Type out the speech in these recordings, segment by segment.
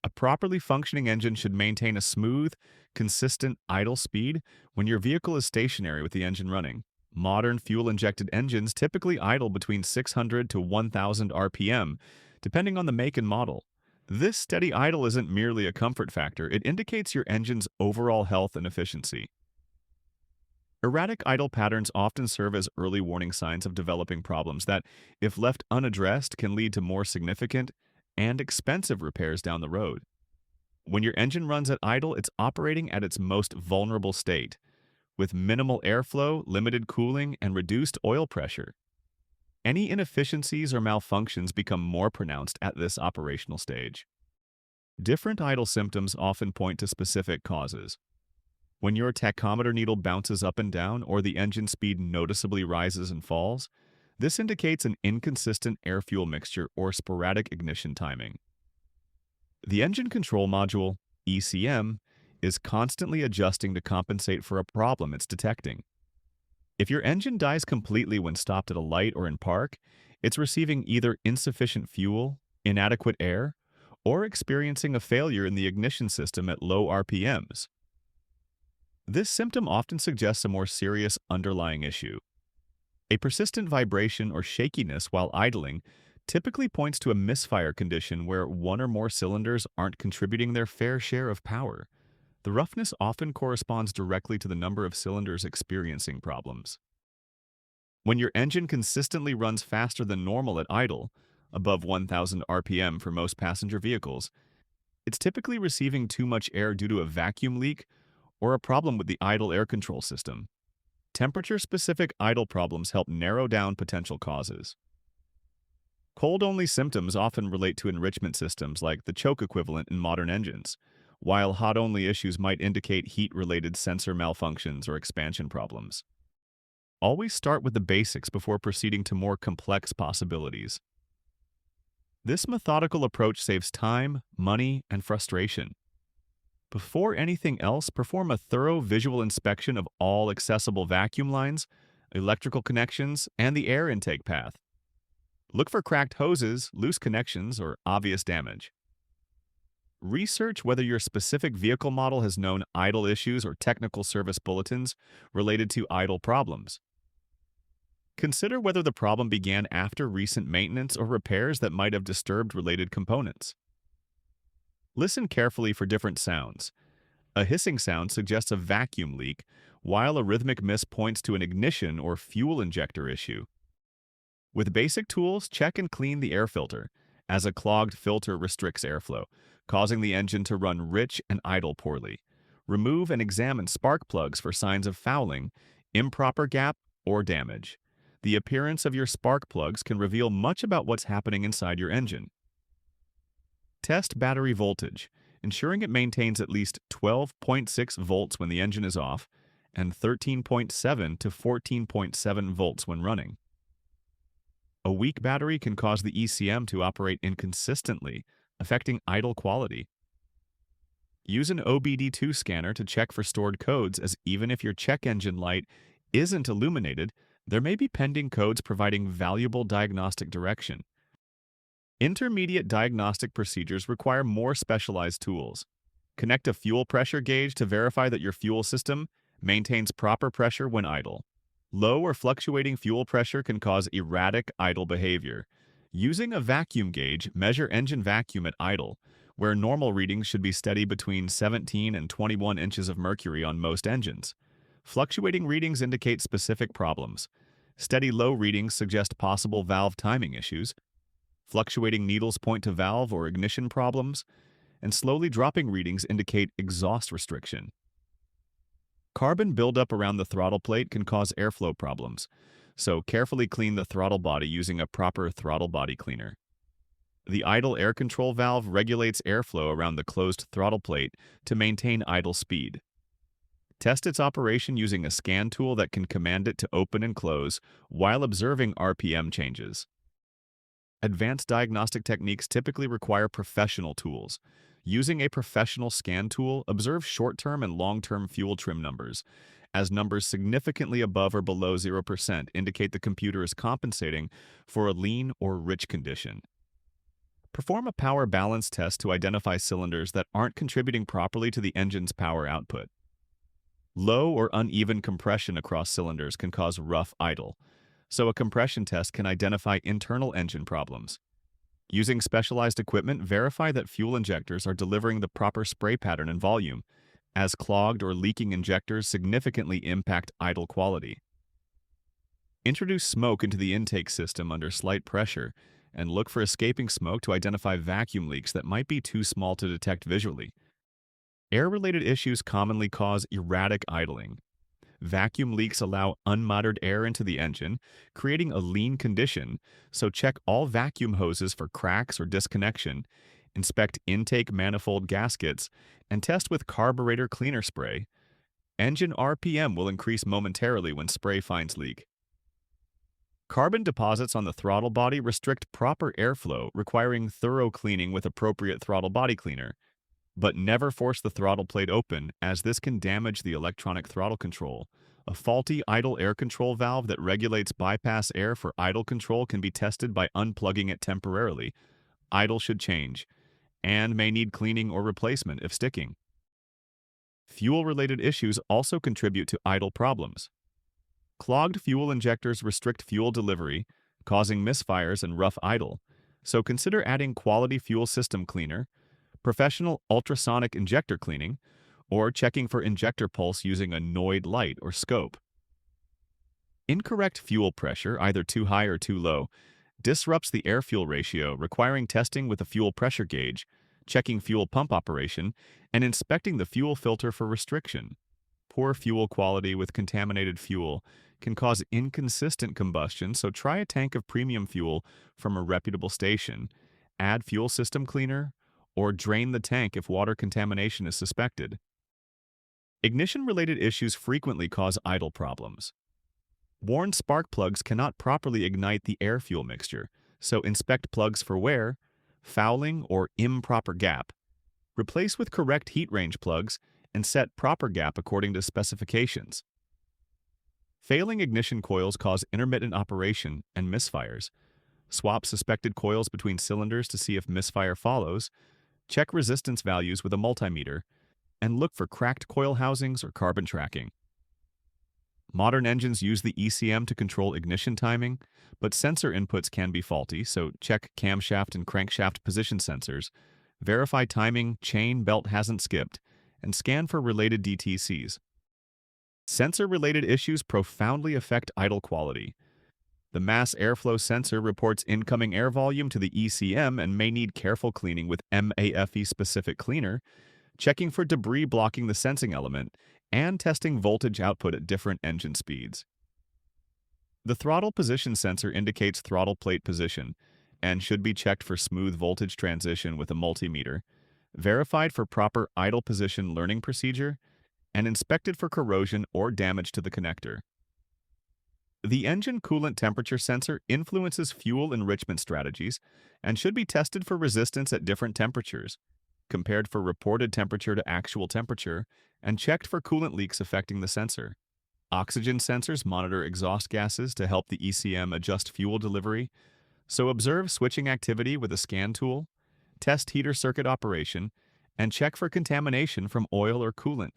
A properly functioning engine should maintain a smooth, consistent idle speed when your vehicle is stationary with the engine running. Modern fuel-injected engines typically idle between 600 to 1000 RPM, depending on the make and model. This steady idle isn't merely a comfort factor, it indicates your engine's overall health and efficiency. Erratic idle patterns often serve as early warning signs of developing problems that, if left unaddressed, can lead to more significant and expensive repairs down the road. When your engine runs at idle, it's operating at its most vulnerable state, with minimal airflow, limited cooling, and reduced oil pressure. Any inefficiencies or malfunctions become more pronounced at this operational stage. Different idle symptoms often point to specific causes. When your tachometer needle bounces up and down or the engine speed noticeably rises and falls, this indicates an inconsistent air-fuel mixture or sporadic ignition timing. The engine control module, ECM, is constantly adjusting to compensate for a problem it's detecting. If your engine dies completely when stopped at a light or in park, it's receiving either insufficient fuel, inadequate air, or experiencing a failure in the ignition system at low RPMs. This symptom often suggests a more serious underlying issue. A persistent vibration or shakiness while idling typically points to a misfire condition where one or more cylinders aren't contributing their fair share of power. The roughness often corresponds directly to the number of cylinders experiencing problems. When your engine consistently runs faster than normal at idle, above 1000 RPM for most passenger vehicles, it's typically receiving too much air due to a vacuum leak or a problem with the idle air control system. Temperature-specific idle problems help narrow down potential causes. Cold-only symptoms often relate to enrichment systems like the choke equivalent in modern engines, while hot-only issues might indicate heat-related sensor malfunctions or expansion problems. Always start with the basics before proceeding to more complex possibilities. This methodical approach saves time, money, and frustration. Before anything else, perform a thorough visual inspection of all accessible vacuum lines, electrical connections, and the air intake path. Look for cracked hoses, loose connections, or obvious damage. Research whether your specific vehicle model has known idle issues or technical service bulletins related to idle problems. Consider whether the problem began after recent maintenance or repairs that might have disturbed related components. Listen carefully for different sounds. A hissing sound suggests a vacuum leak, while a rhythmic miss points to an ignition or fuel injector issue. With basic tools, check and clean the air filter, as a clogged filter restricts airflow, causing the engine to run rich and idle poorly. Remove and examine spark plugs for signs of fouling, improper gap, or damage. The appearance of your spark plugs can reveal much about what's happening inside your engine. Test battery voltage, ensuring it maintains at least 12.6 volts when the engine is off and 13.7 to 14.7 volts when running. A weak battery can cause the ECM to operate inconsistently, affecting idle quality. Use an OBD-II scanner to check for stored codes, as even if your check engine light isn't illuminated, there may be pending codes providing valuable diagnostic direction. Intermediate diagnostic procedures require more specialized tools. Connect a fuel pressure gauge to verify that your fuel system maintains proper pressure when idle. Low or fluctuating fuel pressure can cause erratic idle behavior. Using a vacuum gauge, measure engine vacuum at idle, where normal readings should be steady between 17 and 21 inches of mercury on most engines. Fluctuating readings indicate specific problems. Steady low readings suggest possible valve timing issues. Fluctuating needles point to valve or ignition problems, and slowly dropping readings indicate exhaust restriction. Carbon buildup around the throttle plate can cause airflow problems, so carefully clean the throttle body using a proper throttle body cleaner. The idle air control valve regulates airflow around the closed throttle plate to maintain idle speed. Test its operation using a scan tool that can command it to open and close while observing RPM changes. Advanced diagnostic techniques typically require professional tools. Using a professional scan tool, observe short-term and long-term fuel trim numbers, as numbers significantly above or below 0% indicate the computer is compensating for a lean or rich condition. Perform a power balance test to identify cylinders that aren't contributing properly to the engine's power output. Low or uneven compression across cylinders can cause rough idle, so a compression test can identify internal engine problems. Using specialized equipment, verify that fuel injectors are delivering the proper spray pattern and volume, as clogged or leaking injectors significantly impact idle quality. Introduce smoke into the intake system under slight pressure and look for escaping smoke to identify vacuum leaks that might be too small to detect visually. Air-related issues commonly cause erratic idling. Vacuum leaks allow unmonitored air into the engine, creating a lean condition, so check all vacuum hoses for cracks or disconnection, inspect intake manifold gaskets, and test with carburetor cleaner spray. Engine RPM will increase momentarily when spray finds leak. Carbon deposits on the throttle body restrict proper airflow, requiring thorough cleaning with appropriate throttle body cleaner. But never force the throttle plate open, as this can damage the electronic throttle control. A faulty idle air control valve that regulates bypass air for idle control can be tested by unplugging it temporarily. Idle should change, and may need cleaning or replacement if sticking. Fuel-related issues also contribute to idle problems. Clogged fuel injectors restrict fuel delivery, causing misfires and rough idle, so consider adding quality fuel system cleaner, professional ultrasonic injector cleaning, or checking for injector pulse using a Noid light or scope. Incorrect fuel pressure, either too high or too low, disrupts the air-fuel ratio, requiring testing with a fuel pressure gauge, checking fuel pump operation, and inspecting the fuel filter for restriction. Poor fuel quality with contaminated fuel can cause inconsistent combustion, so try a tank of premium fuel from a reputable station, add fuel system cleaner, or drain the tank if water contamination is suspected. Ignition-related issues frequently cause idle problems. Worn spark plugs cannot properly ignite the air-fuel mixture, so inspect plugs for wear, fouling, or improper gap. Replace with correct heat range plugs and set proper gap according to specifications. Failing ignition coils cause intermittent operation and misfires. Swap suspected coils between cylinders to see if misfire follows. Check resistance values with a multimeter, and look for cracked coil housings or carbon tracking. Modern engines use the ECM to control ignition timing, but sensor inputs can be faulty, so check camshaft and crankshaft position sensors, verify timing, chain belt hasn't skipped, and scan for related DTCs. Sensor-related issues profoundly affect idle quality. The mass airflow sensor reports incoming air volume to the ECM and may need careful cleaning with MAFE-specific cleaner, checking for debris blocking the sensing element, and testing voltage output at different engine speeds. The throttle position sensor indicates throttle plate position and should be checked for smooth voltage transition with a multimeter, verified for proper idle position learning procedure, and inspected for corrosion or damage to the connector. The engine coolant temperature sensor influences fuel enrichment strategies and should be tested for resistance at different temperatures, compared for reported temperature to actual temperature, and checked for coolant leaks affecting the sensor. Oxygen sensors monitor exhaust gases to help the ECM adjust fuel delivery, so observe switching activity with a scan tool, test heater circuit operation, and check for contamination from oil or coolant.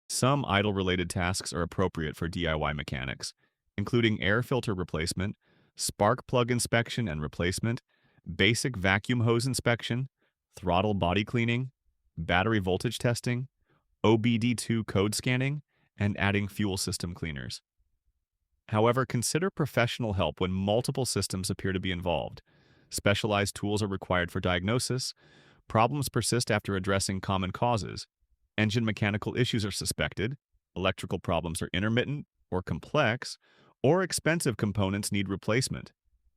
Some idle-related tasks are appropriate for DIY mechanics, including air filter replacement, spark plug inspection and replacement, basic vacuum hose inspection, throttle body cleaning, battery voltage testing, OBD-II code scanning, and adding fuel system cleaners. However, consider professional help when multiple systems appear to be involved. Specialized tools are required for diagnosis, problems persist after addressing common causes, engine mechanical issues are suspected, electrical problems are intermittent or complex, or expensive components need replacement.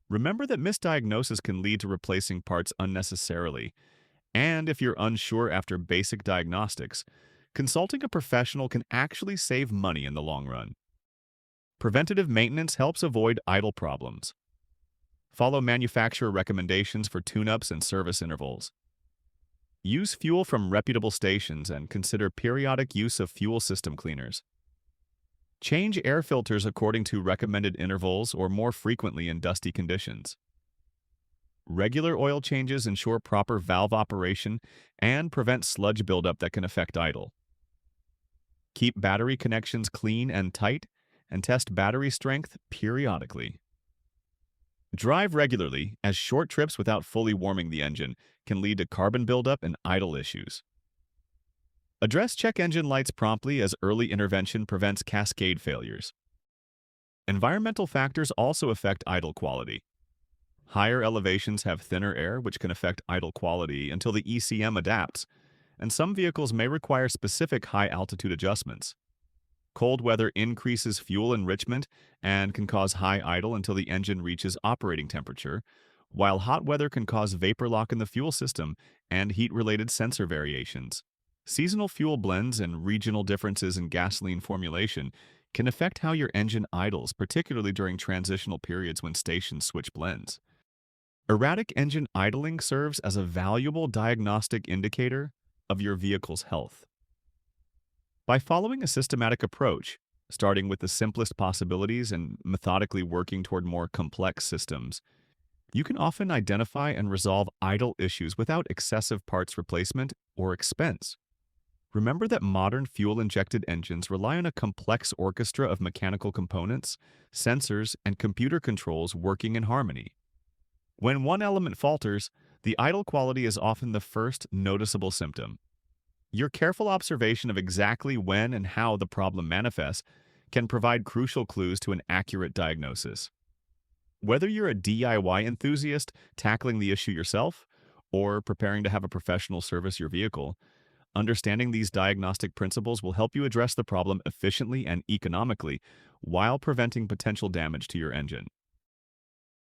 Remember that misdiagnosis can lead to replacing parts unnecessarily, and if you're unsure after basic diagnostics, consulting a professional can actually save money in the long run. Preventative maintenance helps avoid idle problems. Follow manufacturer recommendations for tune-ups and service intervals. Use fuel from reputable stations and consider periodic use of fuel system cleaners. Change air filters according to recommended intervals or more frequently in dusty conditions. Regular oil changes ensure proper valve operation and prevent sludge buildup that can affect idle. Keep battery connections clean and tight, and test battery strength periodically. Drive regularly, as short trips without fully warming the engine can lead to carbon buildup and idle issues. Address check engine lights promptly, as early intervention prevents cascade failures. Environmental factors also affect idle quality. Higher elevations have thinner air, which can affect idle quality until the ECM adapts, and some vehicles may require specific high-altitude adjustments. Cold weather increases fuel enrichment and can cause high idle until the engine reaches operating temperature, while hot weather can cause vapor lock in the fuel system and heat-related sensor variations. Seasonal fuel blends and regional differences in gasoline formulation can affect how your engine idles, particularly during transitional periods when stations switch blends. Erratic engine idling serves as a valuable diagnostic indicator of your vehicle's health. By following a systematic approach, starting with the simplest possibilities and methodically working toward more complex systems, you can often identify and resolve idle issues without excessive parts replacement or expense. Remember that modern fuel-injected engines rely on a complex orchestra of mechanical components, sensors, and computer controls working in harmony. When one element falters, the idle quality is often the first noticeable symptom. Your careful observation of exactly when and how the problem manifests can provide crucial clues to an accurate diagnosis. Whether you're a DIY enthusiast tackling the issue yourself or preparing to have a professional service your vehicle, understanding these diagnostic principles will help you address the problem efficiently and economically while preventing potential damage to your engine.